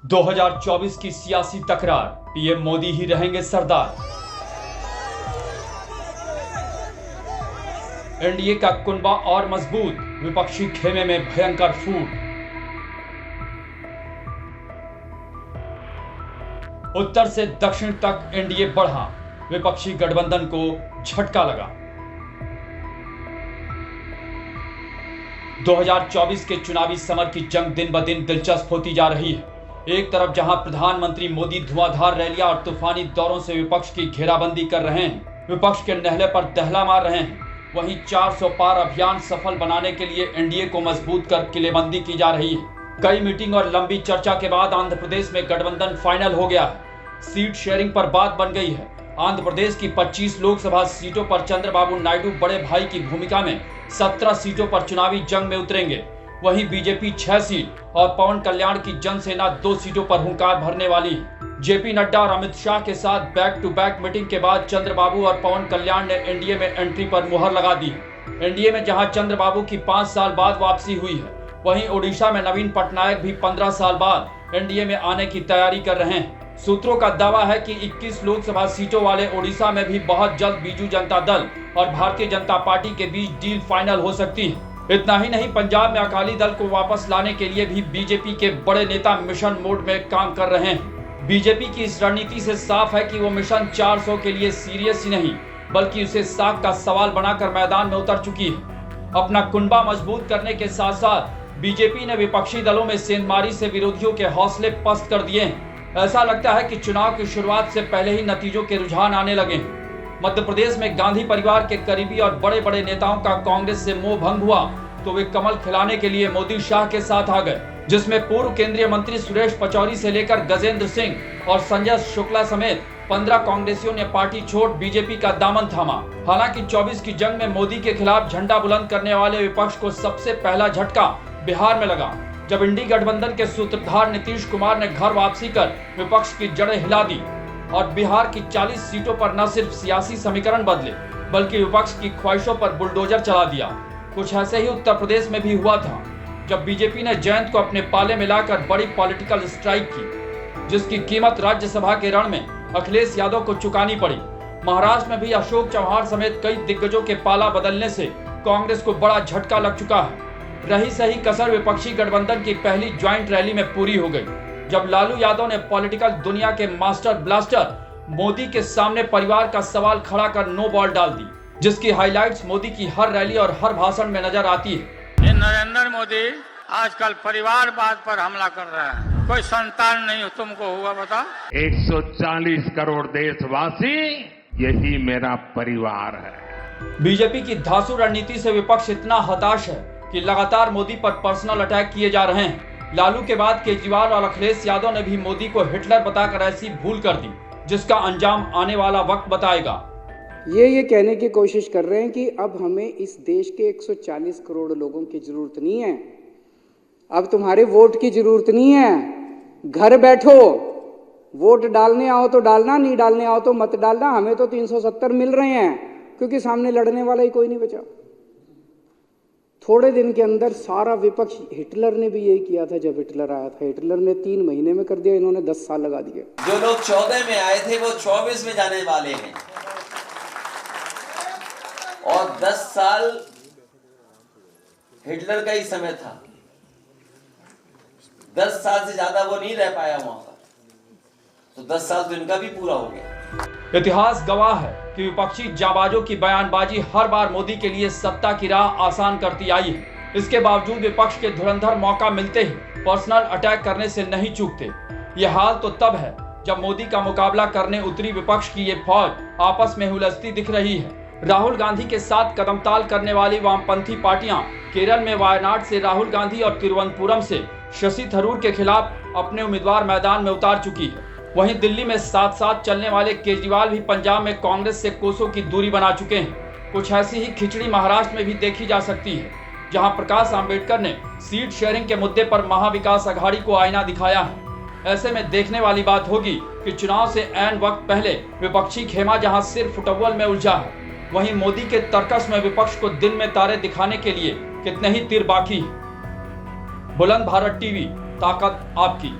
2024 की सियासी तकरार, पीएम मोदी ही रहेंगे सरदार। एनडीए का कुनबा और मजबूत, विपक्षी खेमे में भयंकर फूट। उत्तर से दक्षिण तक एनडीए बढ़ा, विपक्षी गठबंधन को झटका लगा। 2024 के चुनावी समर की जंग दिन ब दिन दिलचस्प होती जा रही है। एक तरफ जहां प्रधानमंत्री मोदी धुआंधार रैलियां और तूफानी दौरों से विपक्ष की घेराबंदी कर रहे हैं, विपक्ष के नहले पर दहला मार रहे हैं, वहीं 400 पार अभियान सफल बनाने के लिए एनडीए को मजबूत कर किलेबंदी की जा रही है। कई मीटिंग और लंबी चर्चा के बाद आंध्र प्रदेश में गठबंधन फाइनल हो गया है। सीट शेयरिंग पर बात बन गई है। आंध्र प्रदेश की 25 लोकसभा सीटों पर चंद्रबाबू नायडू बड़े भाई की भूमिका में 17 सीटों पर चुनावी जंग में उतरेंगे। वहीं बीजेपी 6 सीट और पवन कल्याण की जनसेना 2 सीटों पर हुंकार भरने वाली है। जेपी नड्डा और अमित शाह के साथ बैक टू बैक मीटिंग के बाद चंद्रबाबू और पवन कल्याण ने एनडीए में एंट्री पर मुहर लगा दी है। एनडीए में जहां चंद्रबाबू की 5 साल बाद वापसी हुई है, वहीं ओडिशा में नवीन पटनायक भी 15 साल बाद एनडीए में आने की तैयारी कर रहे हैं। सूत्रों का दावा है कि 21 लोकसभा सीटों वाले ओडिशा में भी बहुत जल्द बीजू जनता दल और भारतीय जनता पार्टी के बीच डील फाइनल हो सकती है। इतना ही नहीं, पंजाब में अकाली दल को वापस लाने के लिए भी बीजेपी के बड़े नेता मिशन मोड में काम कर रहे हैं। बीजेपी की इस रणनीति से साफ है कि वो मिशन 400 के लिए सीरियस ही नहीं, बल्कि उसे साख का सवाल बनाकर मैदान में उतर चुकी है। अपना कुनबा मजबूत करने के साथ साथ बीजेपी ने विपक्षी दलों में सेंधमारी से विरोधियों के हौसले पस्त कर दिए हैं। ऐसा लगता है कि चुनाव की शुरुआत से पहले ही नतीजों के रुझान आने लगे हैं। मध्य प्रदेश में गांधी परिवार के करीबी और बड़े बड़े नेताओं का कांग्रेस से मोह भंग हुआ तो वे कमल खिलाने के लिए मोदी शाह के साथ आ गए, जिसमें पूर्व केंद्रीय मंत्री सुरेश पचौरी से लेकर गजेंद्र सिंह और संजय शुक्ला समेत 15 कांग्रेसियों ने पार्टी छोड़ बीजेपी का दामन थामा। हालांकि 24 की जंग में मोदी के खिलाफ झंडा बुलंद करने वाले विपक्ष को सबसे पहला झटका बिहार में लगा, जब इंडी गठबंधन के सूत्रधार नीतीश कुमार ने घर वापसी कर विपक्ष की जड़ें हिला दी और बिहार की 40 सीटों पर न सिर्फ सियासी समीकरण बदले, बल्कि विपक्ष की ख्वाहिशों पर बुलडोजर चला दिया। कुछ ऐसे ही उत्तर प्रदेश में भी हुआ था, जब बीजेपी ने जयंत को अपने पाले में लाकर बड़ी पॉलिटिकल स्ट्राइक की, जिसकी कीमत राज्यसभा के रण में अखिलेश यादव को चुकानी पड़ी। महाराष्ट्र में भी अशोक चव्हाण समेत कई दिग्गजों के पाला बदलने से कांग्रेस को बड़ा झटका लग चुका है। रही सही कसर विपक्षी गठबंधन की पहली ज्वाइंट रैली में पूरी हो गई, जब लालू यादव ने पॉलिटिकल दुनिया के मास्टर ब्लास्टर मोदी के सामने परिवार का सवाल खड़ा कर नो बॉल डाल दी, जिसकी हाइलाइट्स मोदी की हर रैली और हर भाषण में नजर आती है। ये नरेंद्र मोदी आजकल परिवारवाद पर हमला कर रहा है। कोई संतान नहीं तुमको हुआ बता? 140 करोड़ देशवासी, यही मेरा परिवार है। बीजेपी की धांसू रणनीति से विपक्ष इतना हताश है कि लगातार मोदी पर पर्सनल अटैक किए जा रहे हैं। लालू के बाद केजरीवाल और अखिलेश यादव ने भी मोदी को हिटलर बताकर ऐसी भूल कर दी, जिसका अंजाम आने वाला वक्त बताएगा। ये कहने की कोशिश कर रहे हैं कि अब हमें इस देश के 140 करोड़ लोगों की जरूरत नहीं है, अब तुम्हारे वोट की जरूरत नहीं है, घर बैठो, वोट डालने आओ तो डालना, नहीं डालने आओ तो मत डालना, हमें तो 370 मिल रहे हैं, क्योंकि सामने लड़ने वाला ही कोई नहीं बचा। थोड़े दिन के अंदर सारा विपक्ष, हिटलर ने भी यही किया था। जब हिटलर आया था, हिटलर ने 3 महीने में कर दिया, इन्होंने 10 साल लगा दिए। जो लोग 14 में आए थे वो 24 में जाने वाले हैं, और 10 साल हिटलर का ही समय था। 10 साल से ज्यादा वो नहीं रह पाया वहां पर, तो 10 साल तो इनका भी पूरा हो गया। इतिहास गवाह है कि विपक्षी जाबाजों की बयानबाजी हर बार मोदी के लिए सत्ता की राह आसान करती आई है। इसके बावजूद विपक्ष के धुरंधर मौका मिलते ही पर्सनल अटैक करने से नहीं चूकते। ये हाल तो तब है जब मोदी का मुकाबला करने उतरी विपक्ष की ये फौज आपस में हुलसती दिख रही है। राहुल गांधी के साथ कदमताल करने वाली वामपंथी पार्टियां केरल में वायनाड से राहुल गांधी और तिरुवनंतपुरम से शशि थरूर के खिलाफ अपने उम्मीदवार मैदान में उतार चुकी है। वहीं दिल्ली में साथ साथ चलने वाले केजरीवाल भी पंजाब में कांग्रेस से कोसों की दूरी बना चुके हैं। कुछ ऐसी ही खिचड़ी महाराष्ट्र में भी देखी जा सकती है, जहां प्रकाश आंबेडकर ने सीट शेयरिंग के मुद्दे पर महाविकास अघाड़ी को आईना दिखाया है। ऐसे में देखने वाली बात होगी कि चुनाव से ऐन वक्त पहले विपक्षी खेमा जहां सिर फुटबॉल में उलझा है, वहीं मोदी के तर्कस में विपक्ष को दिन में तारे दिखाने के लिए कितने ही तीर बाकी है। बुलंद भारत टीवी, ताकत आपकी।